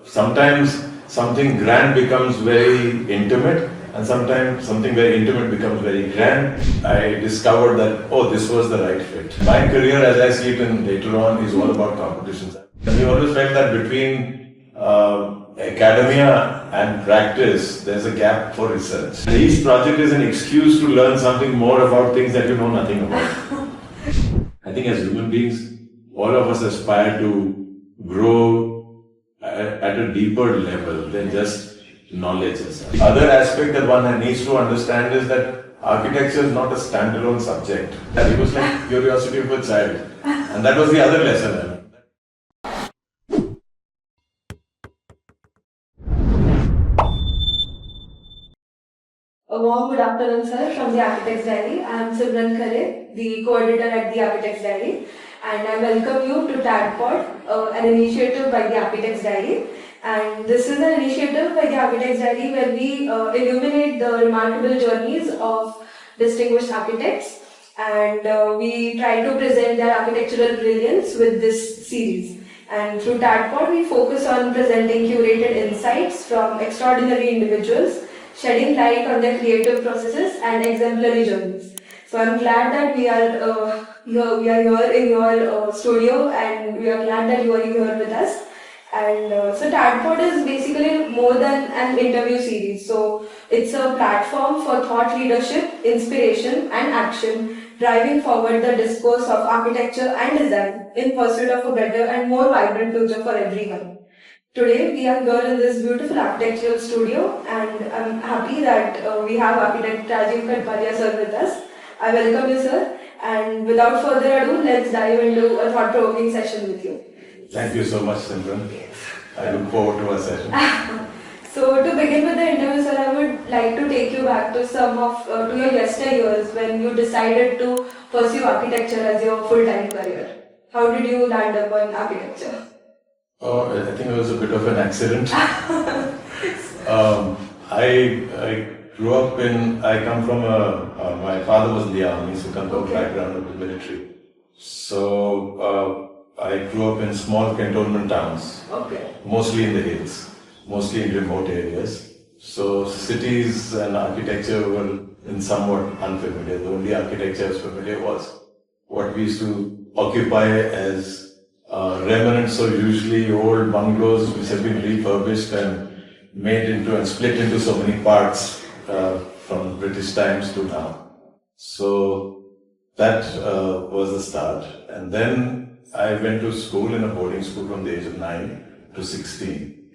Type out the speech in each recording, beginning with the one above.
sometimes something grand becomes very intimate, and sometimes something very intimate becomes very grand. I discovered that, oh, this was the right fit. My career, as I see it in later on, is all about competitions. And we always felt that between academia and practice, there's a gap for research. Each project is an excuse to learn something more about things that you know nothing about. I think as human beings, all of us aspire to grow at a deeper level than just knowledge. The other aspect that one needs to understand is that architecture is not a standalone subject. It was like curiosity of a child. And that was the other lesson I learned. A warm good afternoon, sir, from the Architects Diary. I am Simran Khare, the co-editor at the Architects Diary, and I welcome you to TADPod, an initiative by the Architects Diary. And this is an initiative by the Architects Diary where we illuminate the remarkable journeys of distinguished architects, and we try to present their architectural brilliance with this series. And through TADPod, we focus on presenting curated insights from extraordinary individuals, shedding light on their creative processes and exemplary journeys. So I'm glad that we are here in your studio, and we are glad that you are here with us. And so TADPod is basically more than an interview series. So it's a platform for thought leadership, inspiration and action, driving forward the discourse of architecture and design in pursuit of a better and more vibrant future for everyone. Today we are here in this beautiful architectural studio, and I'm happy that we have architect Rajeev Kathpalia sir with us. I welcome you, sir, and without further ado, let's dive into a thought-provoking session with you. Thank you so much, Simran. I look forward to our session. So to begin with the interview, sir, I would like to take you back to some of to your yesteryears when you decided to pursue architecture as your full-time career. How did you land upon architecture? Oh, I think it was a bit of an accident. I grew up I come from my father was in the army, so come from a background of the military. So I grew up in small cantonment towns, mostly in the hills, mostly in remote areas. So cities and architecture were in somewhat unfamiliar. The only architecture I was familiar was what we used to occupy as remnants of usually old bungalows which have been refurbished and made into and split into so many parts from British times to now. So that was the start. And then I went to school in a boarding school from the age of 9 to 16,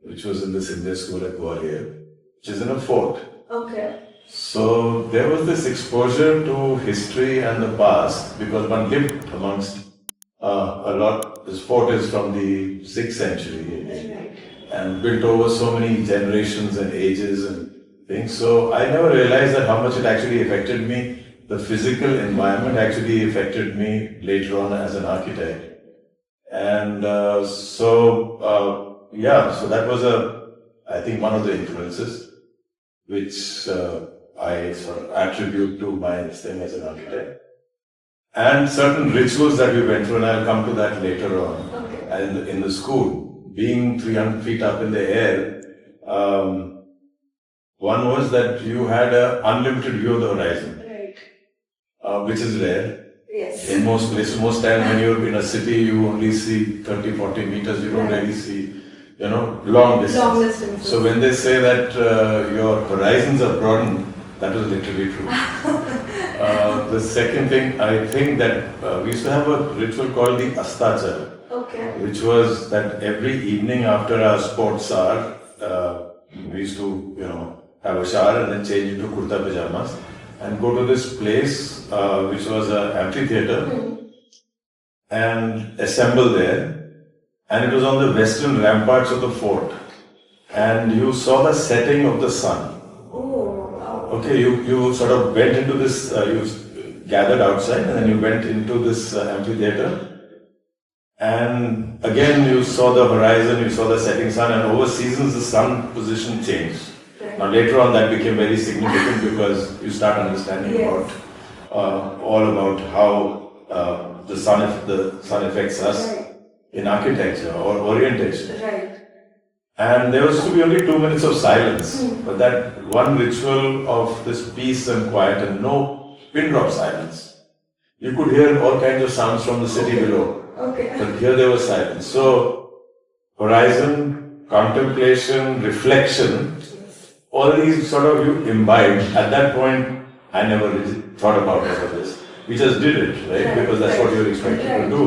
which was in the Indian school at Gwalior, which is in a fort. Okay. So there was this exposure to history and the past because one lived amongst a lot. This fort is from the 6th century and built over so many generations and ages and things. So I never realized that how much it actually affected me. The physical environment actually affected me later on as an architect. And so that was I think one of the influences which I sort of attribute to my thing as an architect. And certain rituals that we went through, and I'll come to that later on. And in the school, being 300 feet up in the air, one was that you had an unlimited view of the horizon, which is rare. Yes. In most places, most times when you're in a city, you only see 30, 40 meters, you don't really see, long distance. Long distance. So when they say that your horizons are broadened, that was literally true. The second thing, I think that we used to have a ritual called the Astachar, which was that every evening after our sports hour, we used to, have a shower and then change into kurta pajamas and go to this place, which was an amphitheater, and assemble there. And it was on the western ramparts of the fort, and you saw the setting of the sun. Okay, you sort of went into this, you gathered outside and then you went into this amphitheater, and again you saw the horizon, you saw the setting sun, and over seasons the sun position changed. Now later on that became very significant because you start understanding about all about how the sun affects us in architecture or orientation. And there was to be only 2 minutes of silence, but that one ritual of this peace and quiet and no pin drop silence. You could hear all kinds of sounds from the city below, but here there was silence. So horizon, contemplation, reflection, all these sort of you imbibed. At that point, I never really thought about all of this. We just did it, right? Because that's what you're expected to do.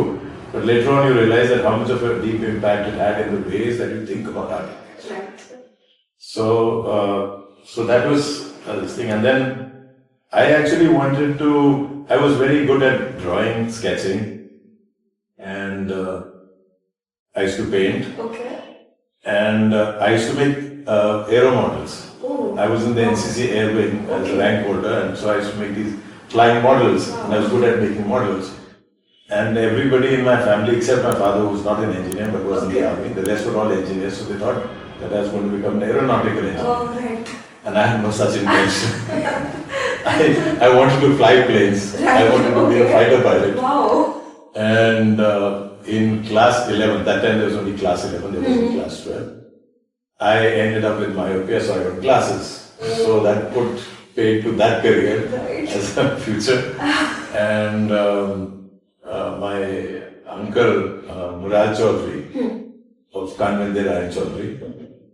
But later on, you realize that how much of a deep impact it had in the ways that you think about architecture. So that was this thing. And then I actually wanted to, I was very good at drawing, sketching, and I used to paint. And I used to make aero models. I was in the NCC Air Wing as a rank holder, and so I used to make these flying models, and I was good at making models. And everybody in my family, except my father, who was not an engineer but was in the army, the rest were all engineers, so they thought that I was going to become an aeronautical engineer. And I had no such intention. I wanted to fly planes. I wanted to be a fighter pilot. And in class 11, that time there was only class 11, there wasn't class 12. I ended up with myopia, so I got glasses. So that put paid to that career as a future. And my uncle, Murad Chaudhary, of Kanvende Rai Chaudhary,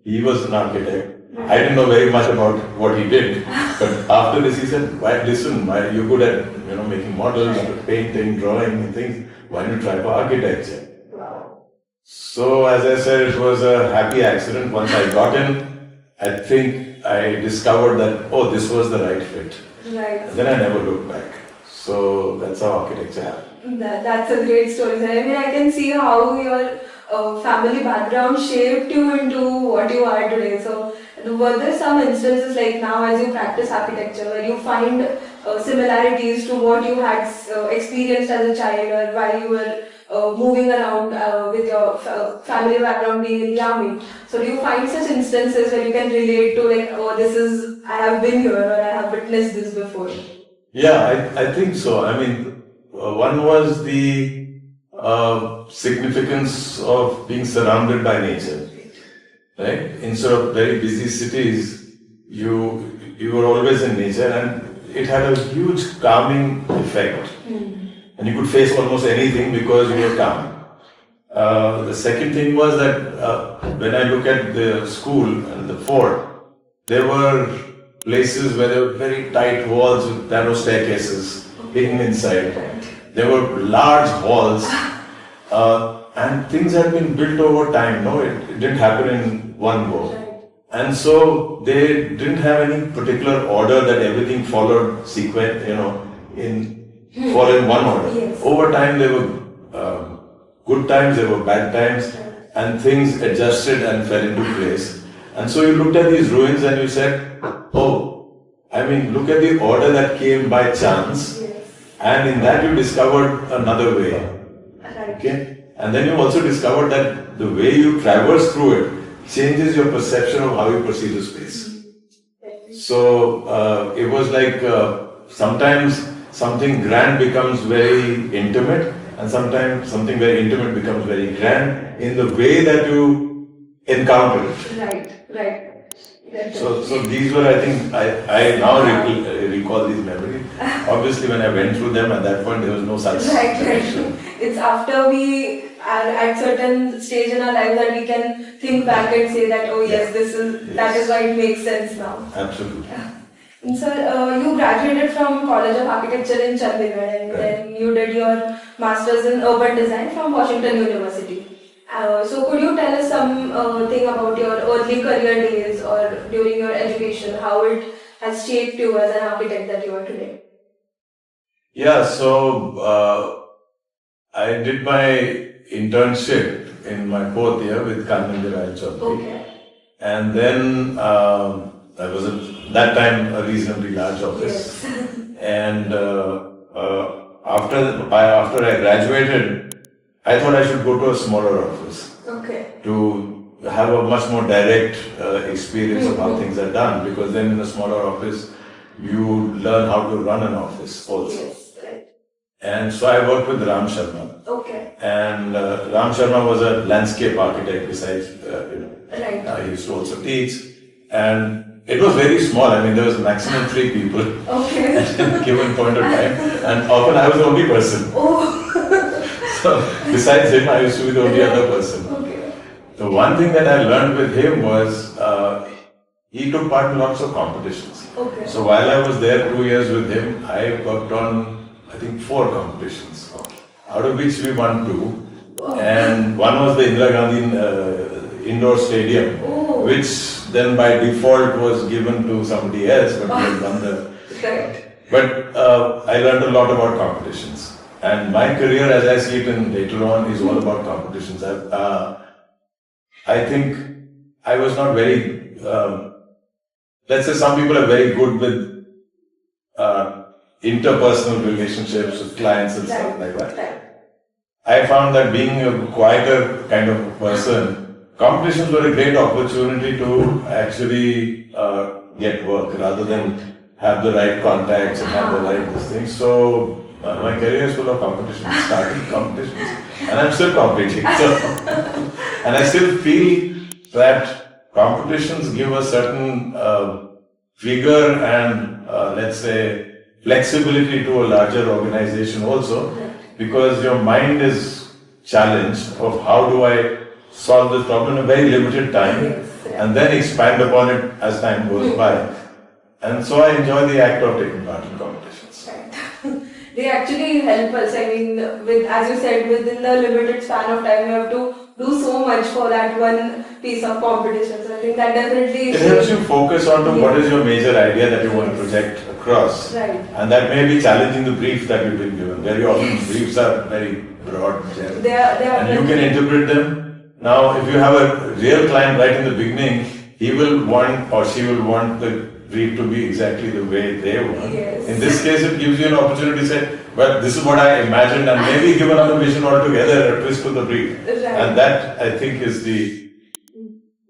he was an architect. I didn't know very much about what he did, but after this he said, "Why listen? You're good at making models, painting, drawing, and things. Why don't you try for architecture?" So as I said, it was a happy accident. Once I got in, I think I discovered that this was the right fit. And then I never looked back. So that's how architecture happened. That's a great story. I mean, I can see how your family background shaped you into what you are today. So, were there some instances like now as you practice architecture where you find similarities to what you had experienced as a child or while you were moving around with your family background being in the army? So, do you find such instances where you can relate to like, I have been here or I have witnessed this before? Yeah, I think so. I mean, one was the significance of being surrounded by nature, right? Instead of very busy cities, you were always in nature, and it had a huge calming effect. And you could face almost anything because you were calm. The second thing was that when I look at the school and the fort, there were places where there were very tight walls with narrow staircases hidden inside. There were large halls, and things had been built over time. No, it didn't happen in one go. And so they didn't have any particular order that everything followed sequence, follow in one order. Over time, there were good times, there were bad times, and things adjusted and fell into place. And so you looked at these ruins and you said, look at the order that came by chance, and in that you discovered another way. Okay? And then you also discovered that the way you traverse through it changes your perception of how you perceive the space. So it was like sometimes something grand becomes very intimate, and sometimes something very intimate becomes very grand in the way that you encounter it. Right. So these were, I think, I now recall these memories. Obviously, when I went through them at that point, there was no such connection. It's after we are at certain stage in our life that we can think back and say that, that is why it makes sense now. Absolutely. And sir, you graduated from College of Architecture in Chandigarh, and then you did your Masters in Urban Design from Washington University. So could you tell us something about your early career days or during your education, how it has shaped you as an architect that you are today? Yeah, so I did my internship in my 4th year with Kanvende Rai Chaudhary. And then I was at that time a reasonably large office. And after I graduated, I thought I should go to a smaller office to have a much more direct experience of how things are done, because then in a smaller office you learn how to run an office also. And so I worked with Ram Sharma. And Ram Sharma was a landscape architect besides, used to also teach, and it was very small. I mean, there was maximum 3 people at a given point of time, and often I was the only person. So besides him, I used to be the only other person. The one thing that I learned with him was he took part in lots of competitions. So while I was there 2 years with him, I worked on, I think, 4 competitions, out of which we won 2. And one was the Indira Gandhi indoor stadium, which then by default was given to somebody else, but we had won the... But I learned a lot about competitions. And my career, as I see it later on, is all about competitions. I think I was not very... let's say some people are very good with interpersonal relationships with clients and stuff like that. I found that being a quieter kind of person, competitions were a great opportunity to actually get work rather than have the right contacts and have the right things. So my career is full of competitions, starting competitions, and I'm still competing. So, and I still feel that competitions give a certain vigor and let's say flexibility to a larger organization also, because your mind is challenged of how do I solve this problem in a very limited time and then expand upon it as time goes by. And so I enjoy the act of taking part in competitions. They actually help us. I mean, with, as you said, within the limited span of time, you have to do so much for that one piece of competition. So I think that definitely... It helps you focus on to what is your major idea that you want to project across. And that may be challenging the brief that you've been given. Very often briefs are very broad. They are and you can interpret them. Now, if you have a real client right in the beginning, he will want or she will want the brief to be exactly the way they want. In this case, it gives you an opportunity to say, well, this is what I imagined, and maybe give another vision altogether, a twist to the brief. And that, I think, is the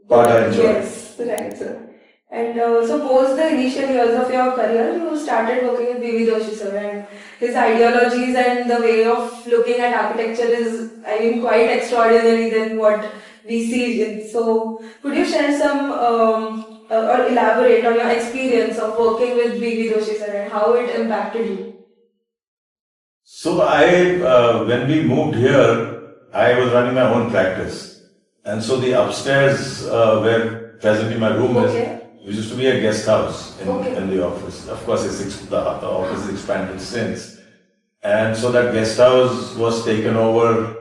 part I enjoy. Yes, right, sir. And suppose the initial years of your career, you started working with V.V. Doshi, sir, and his ideologies and the way of looking at architecture is, I mean, quite extraordinary than what we see in. So, could you share some or elaborate on your experience of working with V.V. Doshi, sir, and how it impacted you? So when we moved here, I was running my own practice. And so the upstairs where presently my room is, which used to be a guest house in the office. Of course, the office has expanded since. And so that guest house was taken over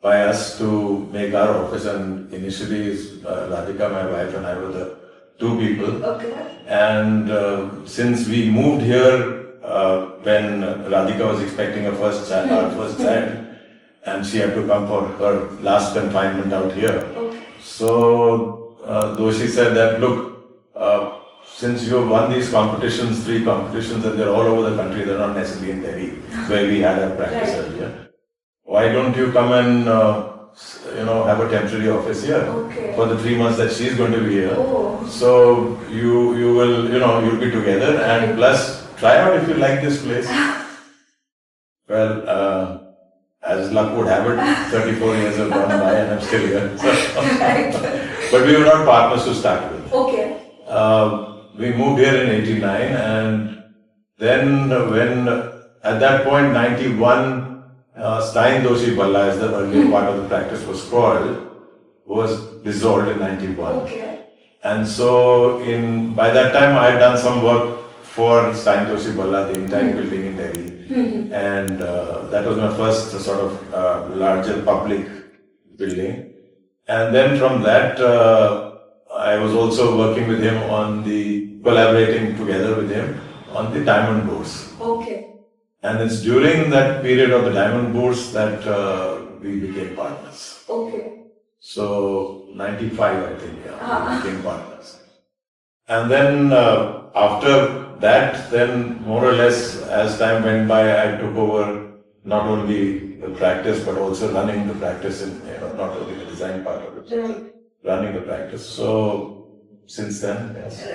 by us to make our office. And initially, Radhika, my wife, and I were the 2 people. And since we moved here, when Radhika was expecting our first child, and she had to come for her last confinement out here. So Doshi said that, look, since you have won these competitions, 3 competitions, and they're all over the country, they're not necessarily in Delhi, where we had our practice earlier. Why don't you come and have a temporary office here for the 3 months that she's going to be here? So you will, you'll be together, and plus try out if you like this place. Well, as luck would have it, 34 years have gone by and I'm still here. But we were not partners to start with. We moved here in '89, and then when at that point, 91, Stein Doshi Balla, as the earlier part of the practice was called, was dissolved in '91. And so by that time I had done some work for Stein Doshi Balla, the entire building in Delhi. And that was my first sort of larger public building. And then from that, I was also working with him collaborating together with him on the diamond bourse. And it's during that period of the diamond bourse that we became partners. So 95, I think, we became partners. And then after that, then more or less, as time went by, I took over not only the practice, but also running the practice in, not only the design part of it, running the practice. So since then, yes.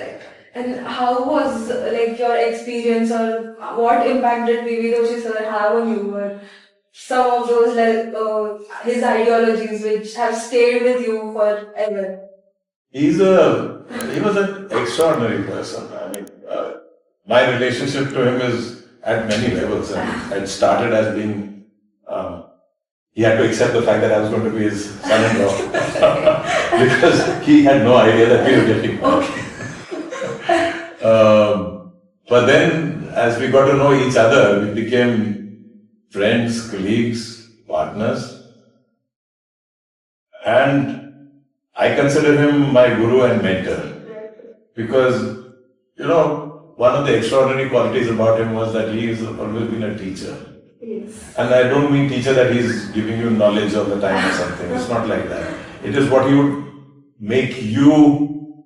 And how was your experience, or what impact did V.V. Doshi sir have on you, or some of those his ideologies which have stayed with you forever? he was an extraordinary person. I mean, my relationship to him is at many levels. It started as being, he had to accept the fact that I was going to be his son-in-law because he had no idea that we were getting married. But then, as we got to know each other, we became friends, colleagues, partners. And I consider him my guru and mentor. Because, one of the extraordinary qualities about him was that he has always been a teacher. Yes. And I don't mean teacher that he's giving you knowledge all the time or something. It's not like that. It is what he would make you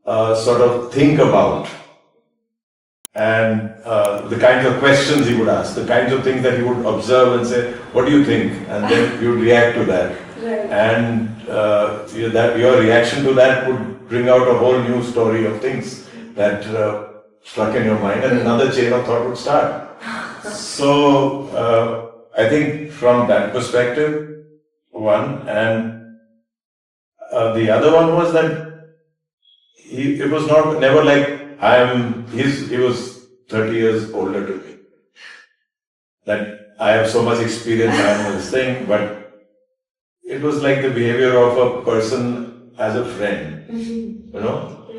sort of think about. And the kinds of questions he would ask, the kinds of things that he would observe and say, what do you think? And then you would react to that. Right. And your reaction to that would bring out a whole new story of things that struck in your mind, and another chain of thought would start. So I think from that perspective, one, and the other one was that it was never like he was 30 years older to me. That I have so much experience, I am this thing, but it was like the behavior of a person as a friend,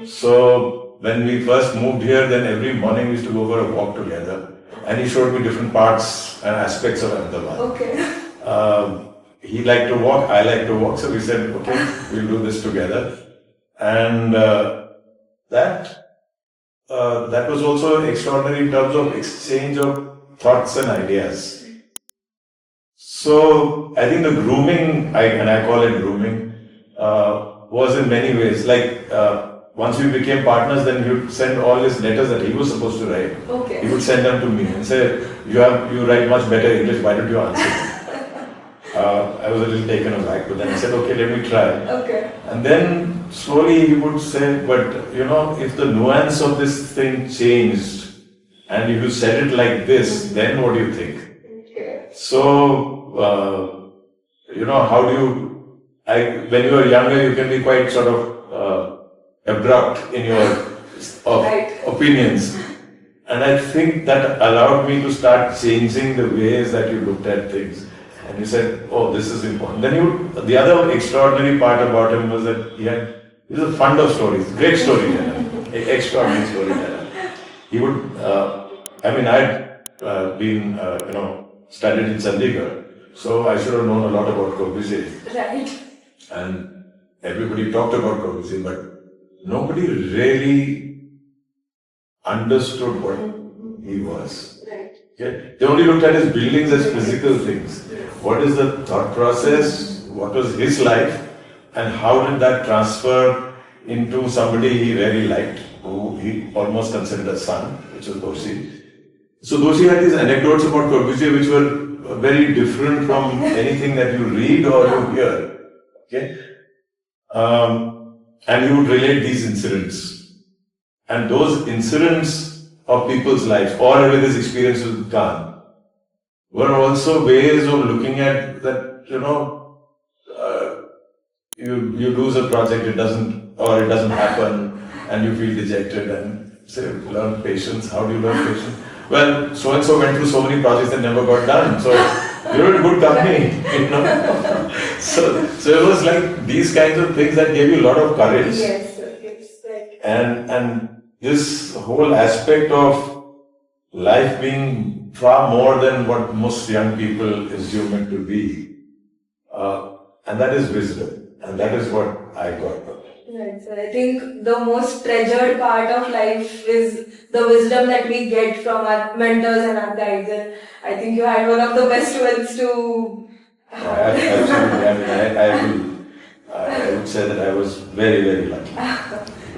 So when we first moved here, then every morning we used to go for a walk together, and he showed me different parts and aspects of Ahmedabad. Okay. He liked to walk, I liked to walk, so we said, okay, we'll do this together. And that was also extraordinary in terms of exchange of thoughts and ideas. So I think the grooming, and I call it grooming, was in many ways like once we became partners, then he would send all his letters that he was supposed to write. Okay. He would send them to me and say, you write much better English, why don't you answer? I was a little taken aback, but then I said, okay, let me try. Okay. And then slowly he would say, but if the nuance of this thing changed and if you said it like this, then what do you think? Okay. So, how do you, when you are younger, you can be quite sort of abrupt in your opinions. And I think that allowed me to start changing the ways that you looked at things. And you said, oh, this is important. Then the other extraordinary part about him was that he was a fund of stories, great storyteller, extraordinary storyteller. He would, I'd been, studied in Chandigarh, so I should have known a lot about Corbusier. Right. And everybody talked about Corbusier, but nobody really understood what he was. Right. Okay? They only looked at his buildings as physical things. What is the thought process? What was his life? And how did that transfer into somebody he really liked, who he almost considered a son, which was Doshi. So Doshi had these anecdotes about Corbusier which were very different from anything that you read or you hear. Okay? And he would relate these incidents. And those incidents of people's lives, or with his experience with Khan, were also ways of looking at that, you lose a project, it doesn't happen, and you feel dejected and say, learn patience. How do you learn patience? Well, so-and-so went through so many projects that never got done, so you're in good company, So it was like these kinds of things that gave you a lot of courage. Yes, it's right. And this whole aspect of life being far more than what most young people assume it to be. And that is wisdom. And that is what I got from it. Right. So I think the most treasured part of life is the wisdom that we get from our mentors and our guides. And I think you had one of the best ones to... Absolutely. I would say that I was very, very lucky.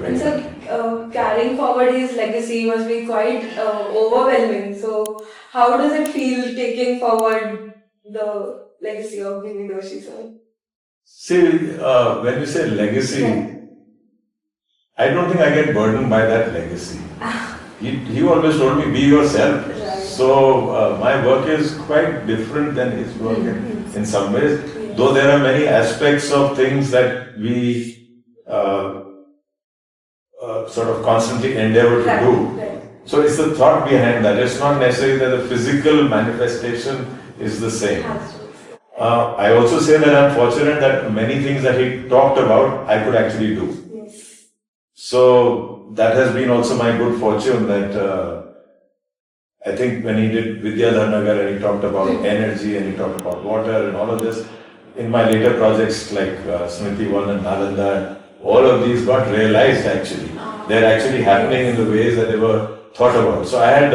And so carrying forward his legacy must be quite overwhelming. So how does it feel taking forward the legacy of Bhimi Doshi, sir? See, when you say legacy, I don't think I get burdened by that legacy. He always told me, be yourself. Right. So my work is quite different than his work in some ways. Though there are many aspects of things that we sort of constantly endeavor to do. Right. So it's the thought behind that. It's not necessarily that the physical manifestation is the same. I also say that I'm fortunate that many things that he talked about, I could actually do. Yes. So that has been also my good fortune that I think when he did Vidyadharnagar and he talked about energy and he talked about water and all of this, in my later projects like Smritivan and Nalanda, all of these got realized actually. They're actually happening in the ways that they were thought about. So I had,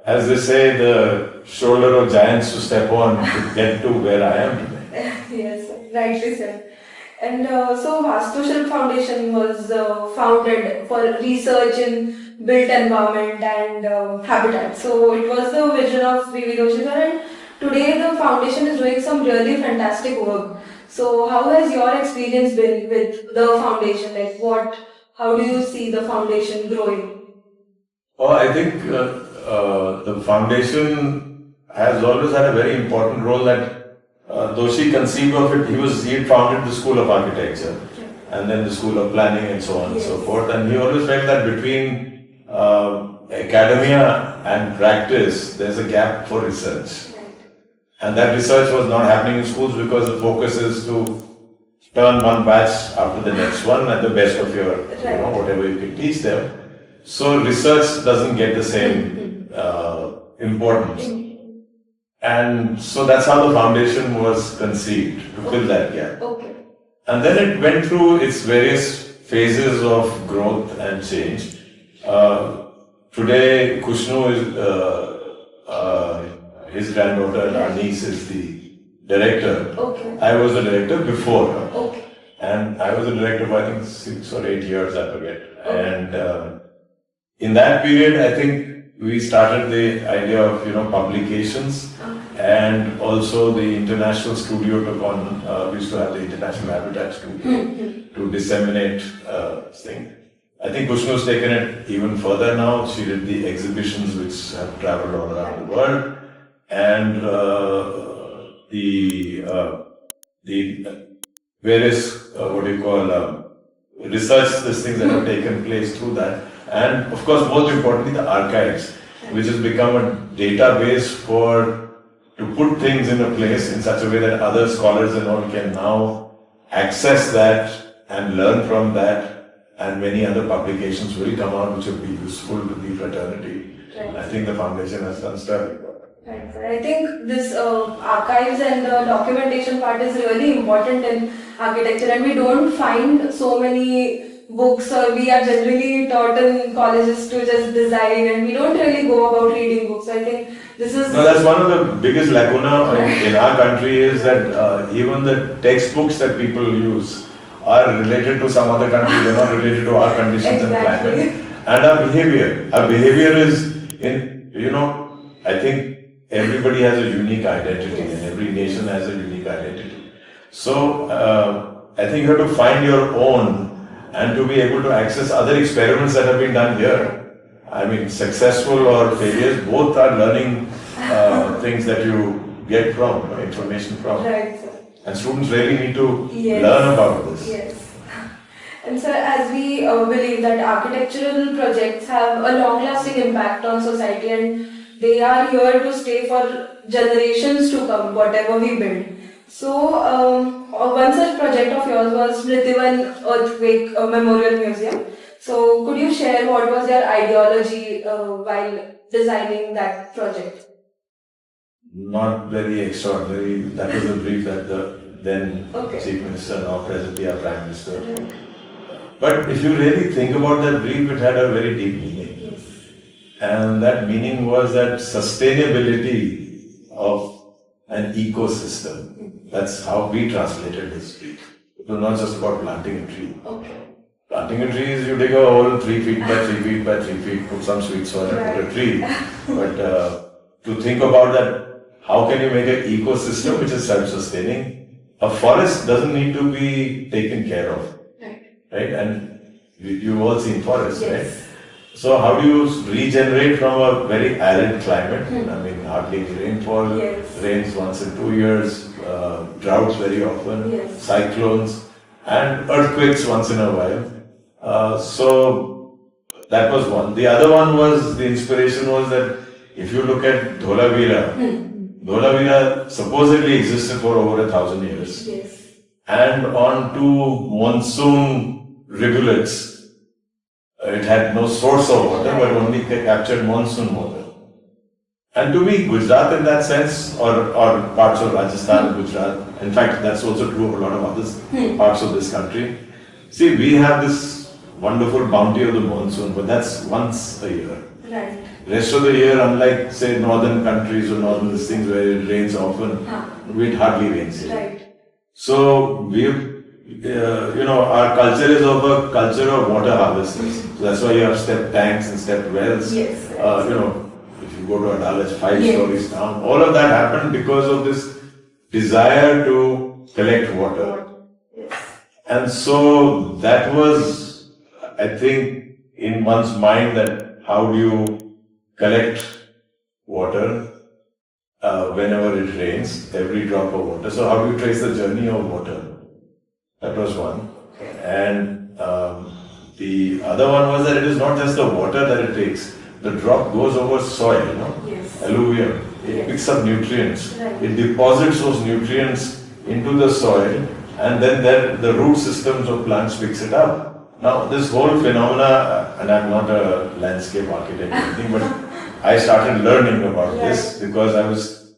as they say, the shoulder of giants to step on to get to where I am today. Yes, rightly said. And so Vastu Shilpa Foundation was founded for research in built environment and habitat. So it was the vision of V.V. Doshi sir, and today the foundation is doing some really fantastic work. So how has your experience been with the foundation? Like how do you see the foundation growing? Oh, I think the foundation has always had a very important role that Doshi conceived of it. He founded the School of Architecture and then the School of Planning and so on and so forth. And he always felt that between academia and practice, there's a gap for research. And that research was not happening in schools because the focus is to turn one batch after the next one at the best of your, whatever you can teach them. So research doesn't get the same importance. And so that's how the foundation was conceived, to fill that gap. Okay. And then it went through its various phases of growth and change. Today, Kushnu is, his granddaughter, our niece, is the director. Okay. I was the director before her. Okay. And I was the director for, I think, 6 or 8 years, I forget. Okay. And in that period, I think we started the idea of, publications, and also the international studio took on, we used to have the international habitat studio to disseminate things. I think Kushnu's taken it even further now. She did the exhibitions which have traveled all around the world, and the various, research, these things that have taken place through that. And of course, most importantly, the archives, which has become a database to put things in a place in such a way that other scholars and all can now access that and learn from that, and many other publications will come out which will be useful to the fraternity. Right. I think the foundation has done sterling work. Right. I think this archives and the documentation part is really important in architecture, and we don't find so many books, or we are generally taught in colleges to just design, and we don't really go about reading books. I think this is... No, that's one of the biggest lacuna in our country, is that even the textbooks that people use are related to some other country, they're not related to our conditions and climate. And our behavior. Our behavior is I think everybody has a unique identity, and every nation has a unique identity. So, I think you have to find your own, and to be able to access other experiments that have been done here. I mean, successful or failures, both are learning things that you get from, information from. Right, sir. And students really need to learn about this. Yes. And sir, as we believe that architectural projects have a long-lasting impact on society, and they are here to stay for generations to come, whatever we build. So, one such project of yours was smritivan Earthquakememorial Museum. So, could you share what was your ideology while designing that project? Not very extraordinary. That was a brief that the then Chief Minister, now presently our Prime Minister. But if you really think about that brief, it had a very deep meaning. Yes. And that meaning was that sustainability of an ecosystem. That's how we translated this brief. It was not just about planting a tree. Okay. Planting a tree is you dig a hole 3 feet by 3 feet by 3 feet, put some sweet soil and put a tree. But to think about that, how can you make an ecosystem which is self-sustaining? A forest doesn't need to be taken care of, right? And you've all seen forests, right? So how do you regenerate from a very arid climate? I mean, hardly any rainfall, rains once in 2 years, droughts very often, cyclones, and earthquakes once in a while. So that was one. The other one was, the inspiration was that if you look at Dholavira supposedly existed for over 1,000 years. Yes. And on two monsoon rivulets, it had no source of water, but only captured monsoon water. And to me, Gujarat in that sense, or parts of Rajasthan, Gujarat, in fact, that's also true of a lot of other parts of this country. See, we have this wonderful bounty of the monsoon, but that's once a year. Right. Rest of the year, unlike, say, northern countries or northern things where it rains often, it hardly rains here. Right. So, our culture is of a culture of water harvesters. So that's why you have step tanks and step wells. Yes. If you go to Adala, it's 5 stories down. All of that happened because of this desire to collect water. Yes. And so that was, I think, in one's mind, that how do you collect water whenever it rains, every drop of water. So how do you trace the journey of water? That was one. And the other one was that it is not just the water that it takes. The drop goes over soil, Yes. alluvium. It picks up nutrients. Right. It deposits those nutrients into the soil, and then the root systems of plants picks it up. Now, this whole phenomena, and I'm not a landscape architect or anything, but I started learning about this because I was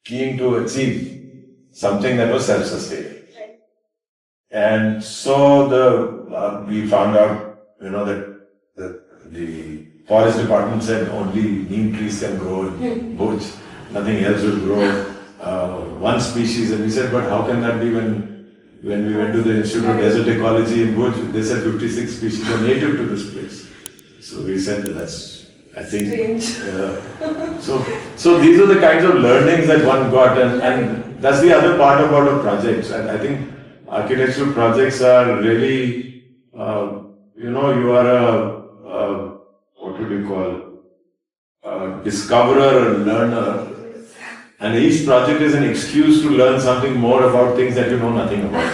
keen to achieve something that was self-sustaining. And so we found out, that the forest department said only neem trees can grow in Bhuj, nothing else will grow. One species, and we said, but how can that be when we went to the Institute of Desert Ecology in Bhuj, they said 56 species are native to this place. So we said that's, I think, so these are the kinds of learnings that one got, and that's the other part about a project. And I think architectural projects are really, you are what would you call, discoverer and learner. And each project is an excuse to learn something more about things that you know nothing about.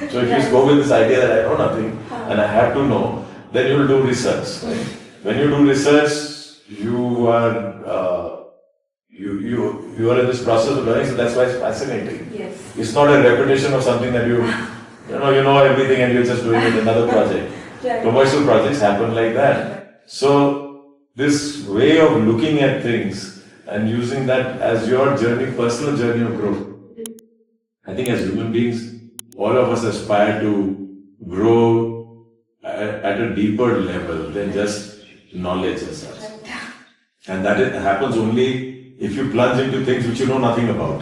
So if you go with this idea that I know nothing and I have to know, then you will do research. Right? When you do research, you are you are in this process of learning, so that's why it's fascinating. Yes. It's not a repetition of something that you know everything and you're just doing it another project. Right. Commercial projects happen like that. So this way of looking at things and using that as your journey, personal journey of growth. I think as human beings, all of us aspire to grow at a deeper level than just knowledge as such. And that happens only if you plunge into things which you know nothing about.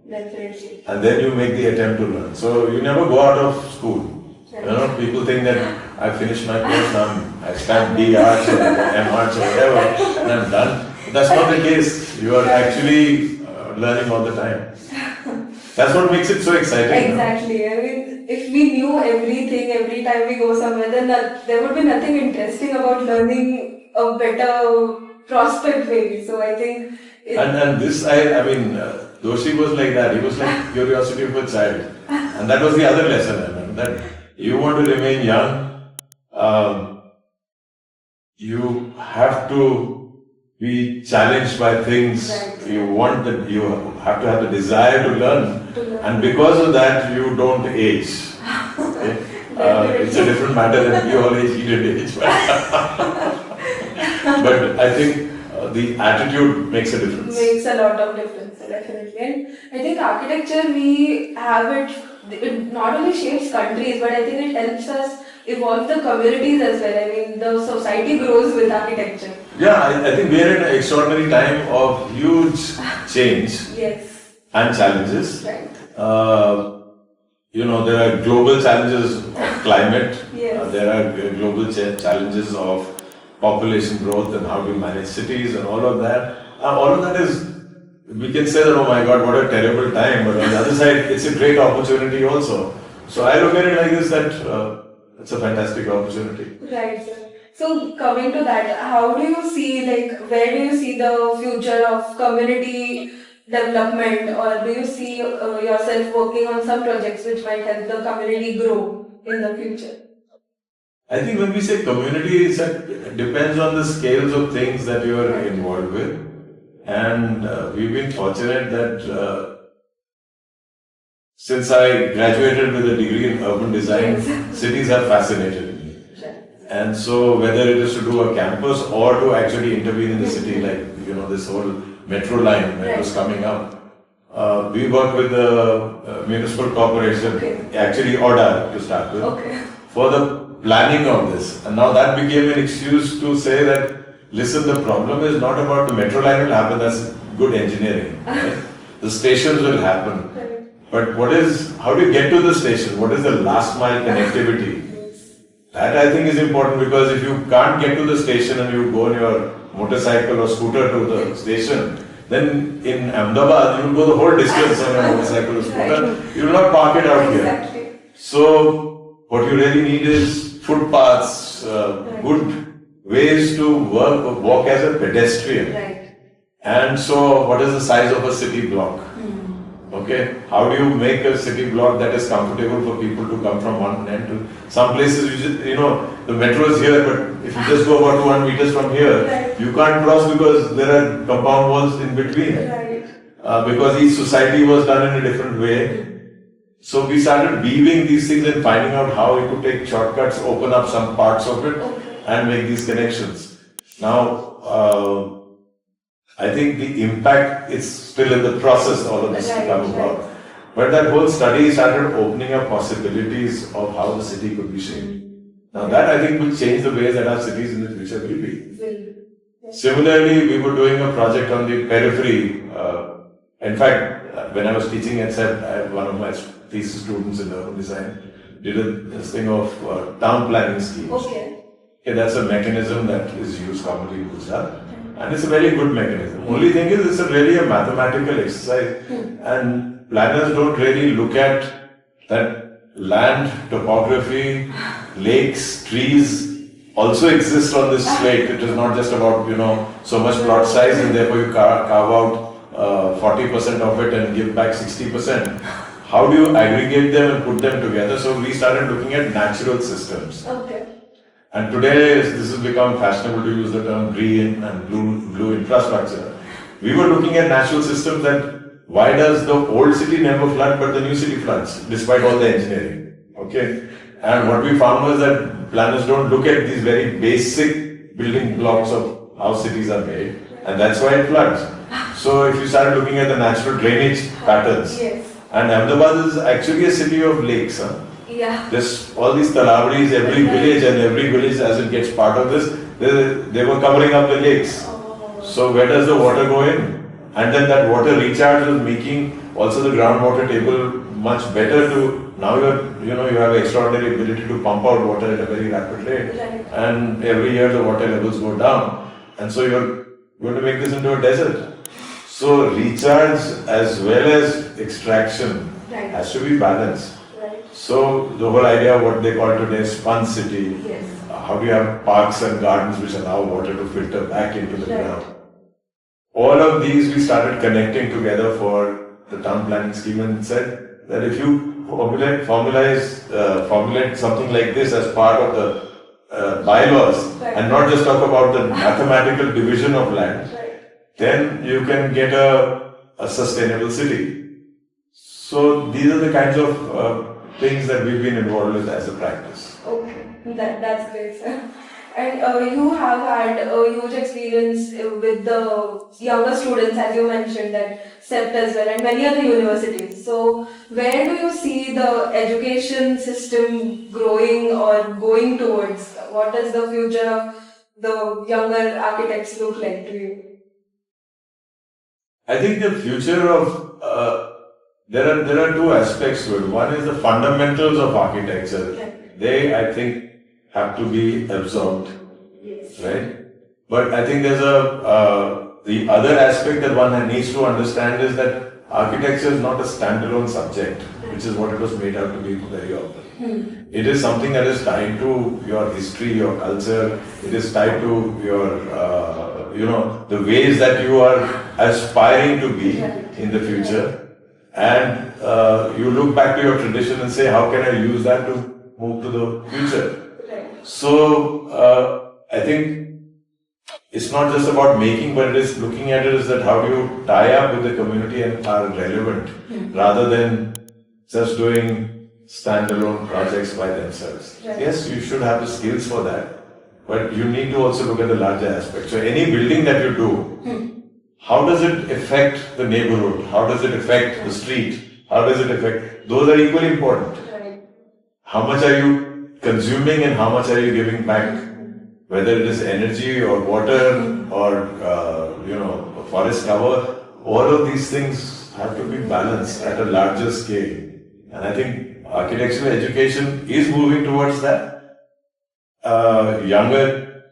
Definitely. And then you make the attempt to learn. So you never go out of school. People think that I finished my course now, I stamp D arch or M arch or whatever, and I'm done. But that's not the case. You are actually learning all the time. That's what makes it so exciting. Exactly. I mean, if we knew everything every time we go somewhere, then there would be nothing interesting about learning a better prospect way. So I think. And this, Doshi was like that. He was like curiosity of a child. And that was the other lesson I learned, that you want to remain young, you have to be challenged by things. Right. You have to have the desire to learn. And because of that, you don't age. Okay? It's a different matter than we all age, he did age. But I think the attitude makes a difference. Makes a lot of difference, definitely. And I think architecture, we have it not only shapes countries, but I think it helps us evolve the communities as well. I mean, the society grows with architecture. Yeah, I think we are in an extraordinary time of huge change. Yes. And challenges. Right. There are global challenges of climate. Yes. There are global challenges of population growth and how do you manage cities and all of that. All of that is, we can say that, oh my God, what a terrible time. But on the other side, it's a great opportunity also. So I look at it like this, that it's a fantastic opportunity. Right, sir. So coming to that, how do you see, where do you see the future of community development, or do you see yourself working on some projects which might help the community grow in the future? I think when we say community, it depends on the scales of things that you are involved with. And we've been fortunate that since I graduated with a degree in urban design, cities have fascinated me. And so whether it is to do a campus or to actually intervene in the city, like this whole metro line when it was coming up, we worked with the municipal corporation, actually ORDA to start with, for the planning of this. And now that became an excuse to say that, listen, the problem is not about the metro line will happen, that's good engineering. Right? The stations will happen. But how do you get to the station? What is the last mile connectivity? That I think is important, because if you can't get to the station and you go on your motorcycle or scooter to the station, then in Ahmedabad you will go the whole distance on your motorcycle or scooter. You will not park it out here. So what you really need is footpaths, good ways to walk as a pedestrian. And so what is the size of a city block? Okay, how do you make a city block that is comfortable for people to come from one end to some places? The metro is here, but if you just go about 200 meters from here, you can't cross because there are compound walls in between. Because each society was done in a different way. So we started weaving these things and finding out how we could take shortcuts, open up some parts of it, and make these connections. Now, I think the impact is still in the process, all of this to come about. But that whole study started opening up possibilities of how the city could be shaped. Now that I think will change the way that our cities in the future will be. Similarly, we were doing a project on the periphery. In fact, when I was teaching at SEP, one of my thesis students in urban design did this thing of town planning schemes. Okay, that's a mechanism that is used commonly in Gujarat. And it's a very good mechanism. Only thing is, it's really a mathematical exercise, and planners don't really look at that land, topography, lakes, trees also exist on this slate. It is not just about, so much plot size and therefore you carve out 40% of it and give back 60%. How do you aggregate them and put them together? So we started looking at natural systems. And today, this has become fashionable to use the term green and blue infrastructure. We were looking at natural systems that why does the old city never flood but the new city floods, despite all the engineering? Okay? And what we found was that planners don't look at these very basic building blocks of how cities are made, and that's why it floods. So if you start looking at the natural drainage patterns, and Ahmedabad is actually a city of lakes. There's all these talabris, every village as it gets part of this, they were covering up the lakes. So where does the water go in? And then that water recharge is making also the groundwater table much better to, now you have extraordinary ability to pump out water at a very rapid rate. And every year the water levels go down. And so you're going to make this into a desert. So recharge as well as extraction has to be balanced. So the whole idea of what they call today spun city, how do you have parks and gardens which allow water to filter back into the ground. All of these we started connecting together for the town planning scheme, and said that if you formulate something like this as part of the bylaws and not just talk about the mathematical division of land, then you can get a sustainable city. So these are the kinds of things that we've been involved with as a practice. Okay, that's great, sir. And you have had a huge experience with the younger students, as you mentioned, at SEPT as well, and many other universities. So where do you see the education system growing or going towards? What does the future of the younger architects look like to you? I think the future of there are two aspects to it. One is the fundamentals of architecture. They, I think, have to be absorbed, right? But I think there's the other aspect that one needs to understand is that architecture is not a standalone subject, which is what it was made out to be very often. It is something that is tied to your history, your culture. It is tied to your, the ways that you are aspiring to be in the future. And you look back to your tradition and say, how can I use that to move to the future? So I think it's not just about making, but it is looking at it as that how do you tie up with the community and are relevant rather than just doing standalone projects by themselves. Right. Yes, you should have the skills for that, but you need to also look at the larger aspect. So any building that you do, how does it affect the neighborhood? How does it affect the street? How does it affect? Those are equally important. Right. How much are you consuming and how much are you giving back? Whether it is energy or water or forest cover, all of these things have to be balanced at a larger scale. And I think architectural education is moving towards that. Younger,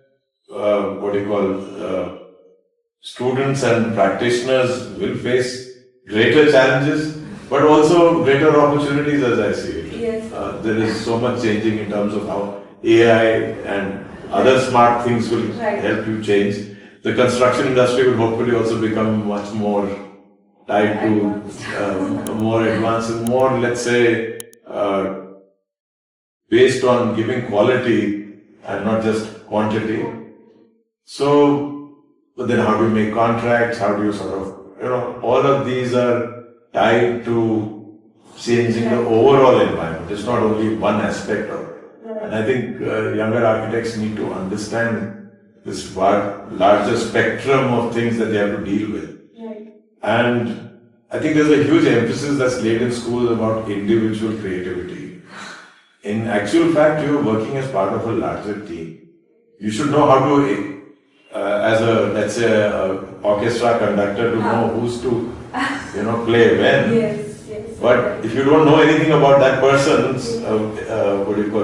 students and practitioners will face greater challenges, but also greater opportunities as I see it. Yes. There is so much changing in terms of how AI and other smart things will help you change. The construction industry will hopefully also become much more tied to more advanced and more, let's say, based on giving quality and not just quantity. So, but then how do you make contracts? How do you sort of, all of these are tied to changing the overall environment. It's not only one aspect of it. And I think younger architects need to understand this larger spectrum of things that they have to deal with. Right. And I think there's a huge emphasis that's laid in schools about individual creativity. In actual fact, you're working as part of a larger team. You should know how to, as a, let's say, an orchestra conductor, to know who's to, play when. Yes. But if you don't know anything about that person's,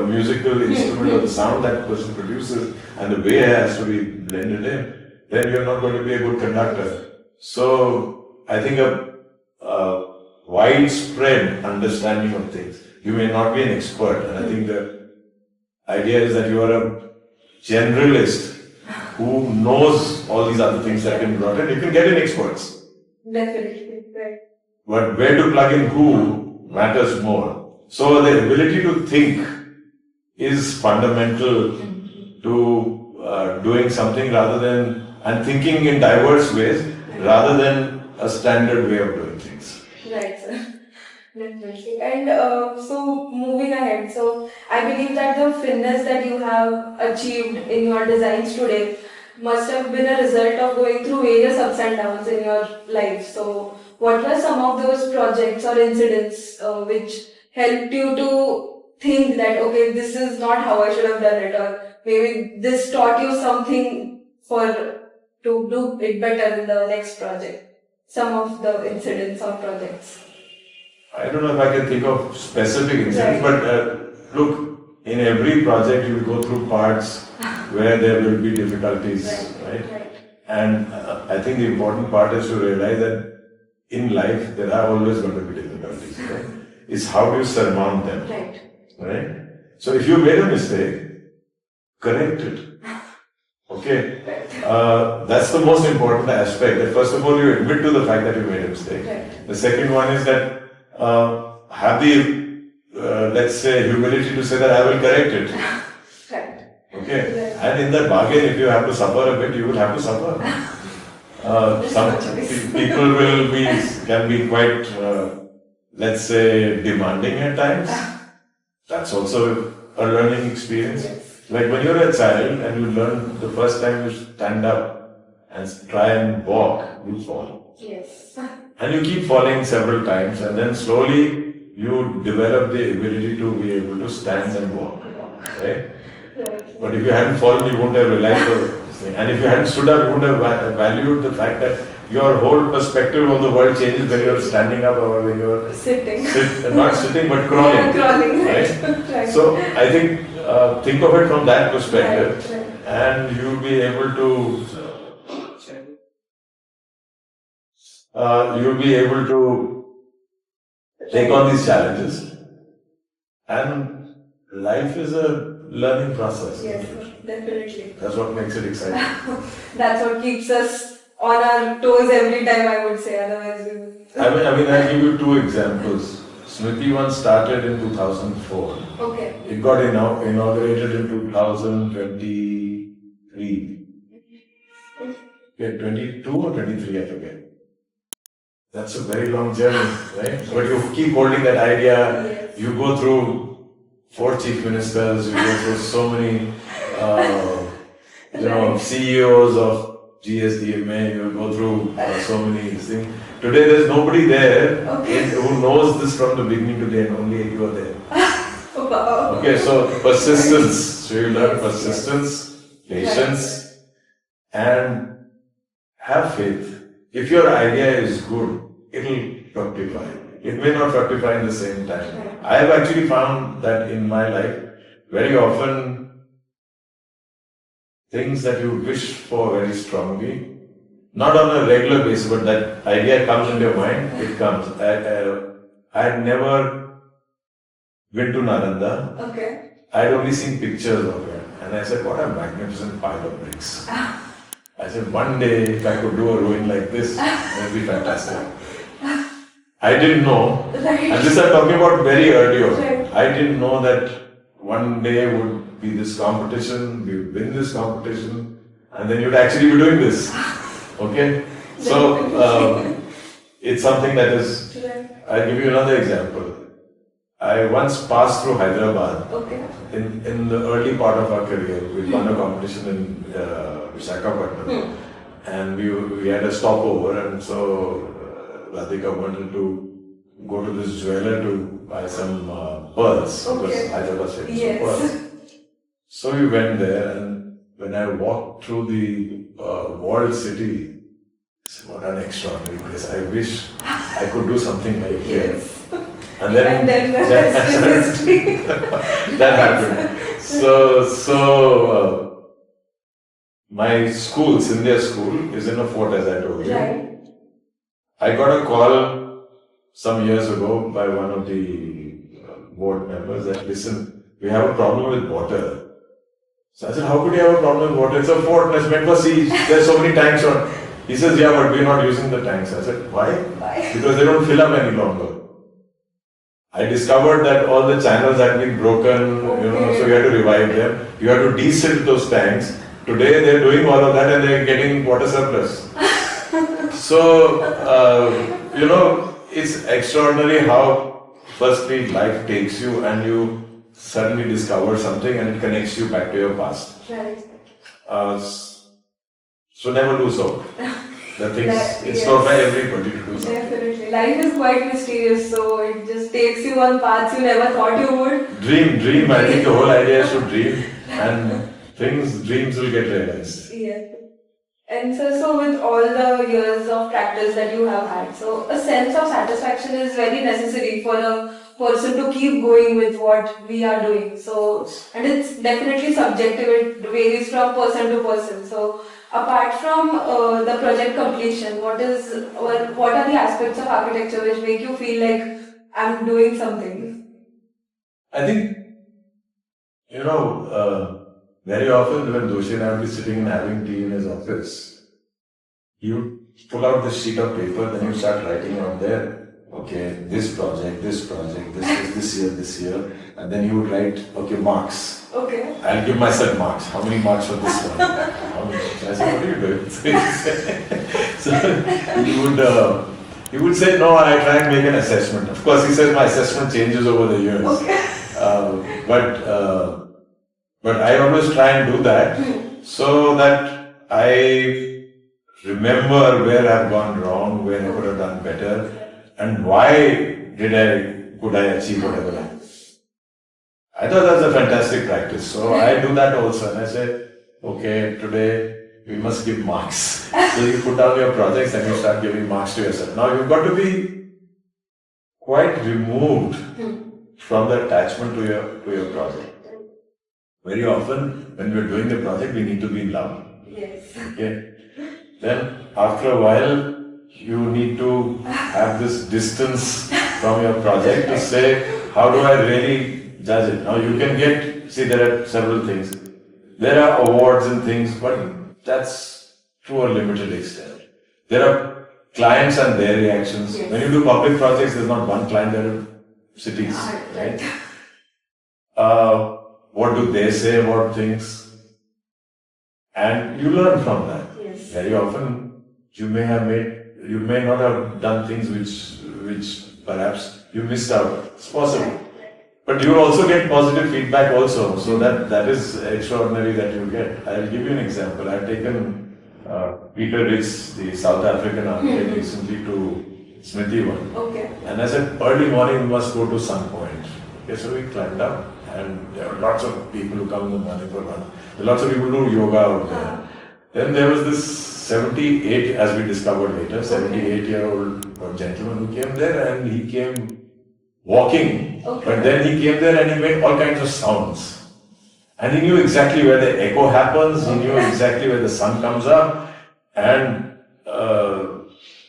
musical instrument or the sound that person produces and the way it has to be blended in, then you're not going to be a good conductor. So I think a widespread understanding of things. You may not be an expert, and I think the idea is that you are a generalist who knows all these other things that can be brought in. You can get in experts. Definitely, right. But where to plug in who matters more. So the ability to think is fundamental to doing something and thinking in diverse ways rather than a standard way of doing things. Right, sir. Definitely. And so moving ahead, so I believe that the fitness that you have achieved in your designs today must have been a result of going through various ups and downs in your life. So what were some of those projects or incidents which helped you to think that, okay, this is not how I should have done it, or maybe this taught you something to do it better in the next project? Some of the incidents or projects. I don't know if I can think of specific incidents, but look, in every project you will go through parts where there will be difficulties, right? And I think the important part is to realize that in life there are always going to be difficulties, right? It's how do you surmount them, right? So if you made a mistake, correct it. Okay, that's the most important aspect. That first of all, you admit to the fact that you made a mistake. The second one is that have the, let's say, humility to say that I will correct it. Okay, and in that bargain, if you have to suffer a bit, you will have to suffer. Some people can be quite, let's say, demanding at times. That's also a learning experience. Like when you're a child and you learn the first time you stand up and try and walk, you fall. Yes. And you keep falling several times, and then slowly you develop the ability to be able to stand and walk. Right? But if you hadn't fallen, you wouldn't have realized the thing. And if you hadn't stood up, you wouldn't have valued the fact that your whole perspective of the world changes when you're standing up or when you're sitting. Not sitting, but crawling. Yeah, crawling, right? So I think of it from that perspective, and you'll be able to take on these challenges. And life is a learning process. Yes, definitely. That's what makes it exciting. That's what keeps us on our toes every time, I would say. Otherwise, I mean, I'll give you two examples. smritivan started in 2004. Okay. It got inaugurated in 2023. Okay, 22 or 23, I forget. That's a very long journey, right? But you keep holding that idea. Yes. You go through 4 chief ministers, you go through so many, CEOs of GSDMA, you go through so many things. Today there's nobody there who knows this from the beginning to the end, only you are there. Wow. Okay, so persistence. So you learn persistence, patience, and have faith. If your idea is good, it'll fructify. It may not fructify in the same time. I have actually found that in my life, very often, things that you wish for very strongly, not on a regular basis, but that idea comes into your mind, it comes. I had never been to Nalanda. Okay. I had only seen pictures of it. And I said, what a magnificent pile of bricks. I said, one day, if I could do a ruin like this, it would be fantastic. I didn't know, and this I'm talking about very early on. I didn't know that one day would be this competition, we would win this competition, and then you'd actually be doing this. Okay? So, it's something that is, I'll give you another example. I once passed through Hyderabad in the early part of our career. We won a competition in Visakhapatnam, and we had a stopover, and so Radhika wanted to go to this jeweler to buy some pearls, because Hyderabad was famous for pearls. So we went there, and when I walked through the walled city, what an extraordinary place. I wish I could do something like here. And then that happened. So my school, Sindhya school, is in a fort, as I told you. I got a call some years ago by one of the board members that, listen, we have a problem with water. So I said, how could you have a problem with water? It's a fort, it's meant for siege. There's so many tanks on. He says, yeah, but we're not using the tanks. I said, why? Because they don't fill up any longer. I discovered that all the channels had been broken, so you had to revive them. You had to de-silt those tanks. Today they're doing all of that and they're getting water surplus. So, it's extraordinary how firstly life takes you and you suddenly discover something and it connects you back to your past. So never lose hope. It's not for everybody to do something. Definitely. Life is quite mysterious, so it just takes you on paths you never thought you would. Dream. I think the whole idea is to dream, and dreams will get realized. Yes. And so with all the years of practice that you have had, so a sense of satisfaction is very necessary for a person to keep going with what we are doing. So, and it's definitely subjective, it varies from person to person. So, apart from the project completion, what are the aspects of architecture which make you feel like I'm doing something? I think, very often when Doshi and I would be sitting and having tea in his office, he would pull out this sheet of paper, then you start writing on there, okay, this project, this is this year, and then you would write, okay, marks. Okay. I'll give myself marks. How many marks for this one? How many? I said, what are you doing? So he would say, no, I try and make an assessment. Of course, he says my assessment changes over the years. Okay. But I always try and do that so that I remember where I've gone wrong, where I could have done better, and why could I achieve whatever I did. I thought that was a fantastic practice. So I do that also, and I say, okay, today we must give marks. So you put down your projects and you start giving marks to yourself. Now you've got to be quite removed from the attachment to your project. Very often, when we're doing the project, we need to be in love. Yes. Okay. Then, after a while, you need to have this distance from your project to say, how do I really judge it? Now, you can there are several things. There are awards and things, but that's to a limited extent. There are clients and their reactions. Yes. When you do public projects, there's not one client, there are cities, right? What do they say about things? And you learn from that. Yes. Very often you may not have done things which perhaps you missed out. It's possible. But you also get positive feedback also, so that is extraordinary that you get. I'll give you an example. I've taken Peter Ritz, the South African architect, recently to smritivan. Okay. And I said, early morning we must go to some point. Okay, so we climbed up, and there were lots of people who come in the morning for run. Lots of people do yoga out there. Then there was this 78, as we discovered later, 78-year-old gentleman who came there, and he came walking, but then he came there and he made all kinds of sounds. And he knew exactly where the echo happens, he knew exactly where the sun comes up, and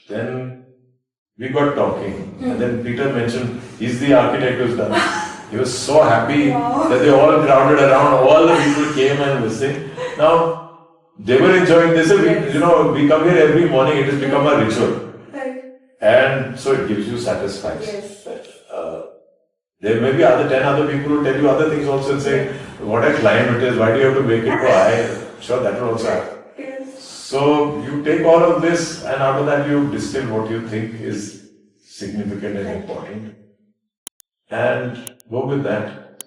then we got talking. And then Peter mentioned, he's the architect who's done this. He was so happy that they all crowded around, all the people came and listened. Now, they were enjoying this. We come here every morning, it has become a ritual. And so it gives you satisfaction. Yes. There may be 10 other people who tell you other things also and say, what a climb it is, why do you have to make it go high? Sure, that will also happen. Yes. So you take all of this and out of that you distill what you think is significant and important and go with that.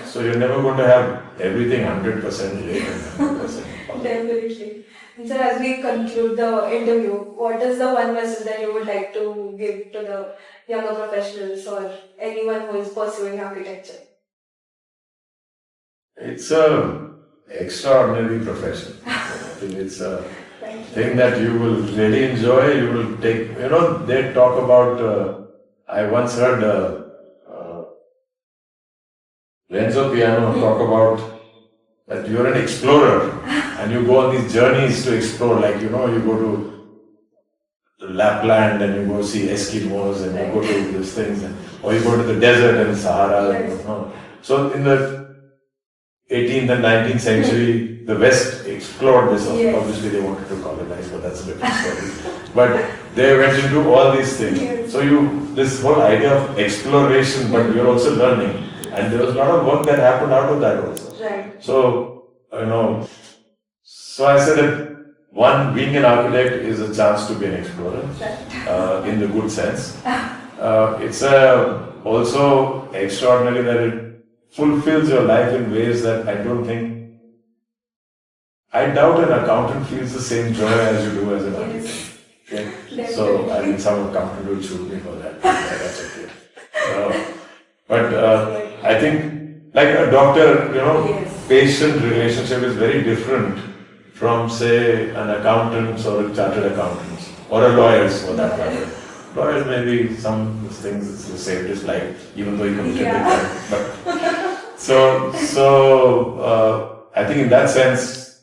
So you're never going to have everything 100% great and 100% Definitely. And so as we conclude the interview, what is the one message that you would like to give to the younger professionals or anyone who is pursuing architecture? It's an extraordinary profession. I think it's a thing that you will really enjoy. You will take, they talk about, I once heard Renzo Piano talk about that you're an explorer and you go on these journeys to explore, like, you go to Lapland and you go see Eskimos and you go to these things, or you go to the desert and Sahara. So in the 18th and 19th century, the West explored this. Obviously they wanted to colonize, but that's a different story. But they went into all these things. So this whole idea of exploration, but you're also learning. And there was a lot of work that happened out of that also. Right. So, so I said that one, being an architect is a chance to be an explorer, in the good sense. It's also extraordinary that it fulfills your life in ways that I doubt an accountant feels the same joy as you do as an architect. Okay? So, I think some accountant will shoot me for that. That's okay. But I think, like a doctor, patient relationship is very different from, say, an accountant or a chartered accountant or a lawyer's for that matter. Lawyers maybe some things saved his life, even though he committed the crime. But so I think in that sense,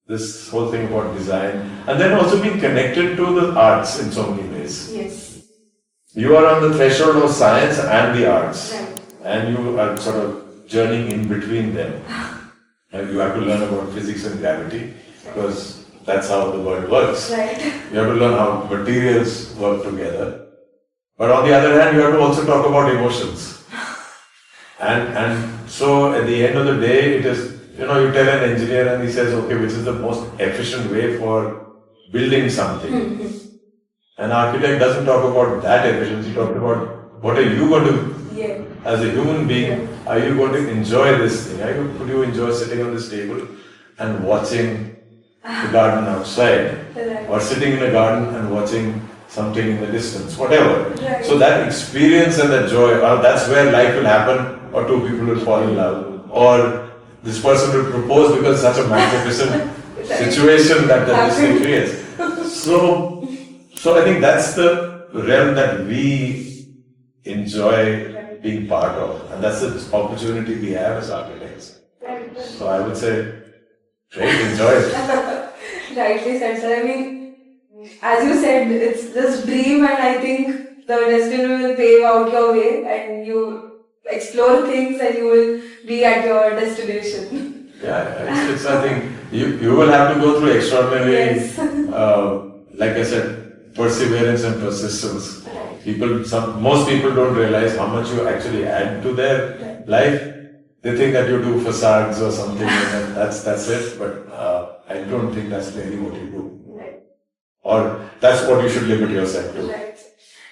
this whole thing about design, and then also being connected to the arts in so many ways. Yes. You are on the threshold of science and the arts. Right. And you are sort of journeying in between them. And you have to learn about physics and gravity, because that's how the world works. Right. You have to learn how materials work together. But on the other hand, you have to also talk about emotions. And so at the end of the day, it is, you tell an engineer and he says, okay, which is the most efficient way for building something? An architect doesn't talk about that efficiency, he talks about what are you going to as a human being, are you going to enjoy this thing? Could you enjoy sitting on this table and watching the garden outside? Or sitting in a garden and watching something in the distance, whatever. So that experience and that joy, that's where life will happen, or two people will fall in love, or this person will propose because it's such a magnificent situation that this thing creates. So I think that's the realm that we enjoy being part of, and that's the opportunity we have as architects. So I would say, great, enjoy it. Rightly said, sir. I mean, as you said, it's this dream, and I think the destiny will pave out your way, and you explore things, and you will be at your destination. Yeah, it's I think you will have to go through extraordinary, like I said, perseverance and persistence. Most people don't realize how much you actually add to their life. They think that you do facades or something, and that's it. But I don't think that's really what you do. Right. Or that's what you should limit yourself to. Right.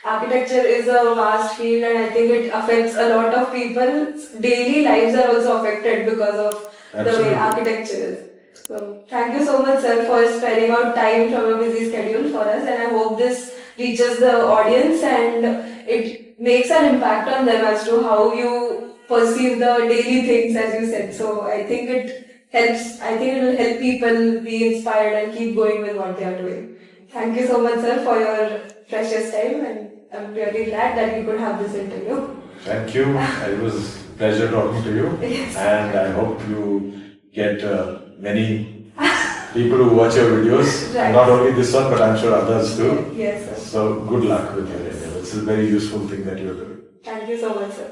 Architecture is a vast field, and I think it affects a lot of people's daily lives are also affected because of the way architecture is. So, thank you so much, sir, for sparing out time from a busy schedule for us, and I hope this reaches the audience and it makes an impact on them as to how you perceive the daily things, as you said. So, I think it helps. I think it will help people be inspired and keep going with what they are doing. Thank you so much, sir, for your precious time, and I'm really glad that we could have this interview. Thank you. It was a pleasure talking to you. Yes. And I hope you get many people who watch your videos. Right. Not only this one, but I'm sure others too. Yes, sir. So good luck with your endeavor. It's a very useful thing that you're doing. Thank you so much, sir.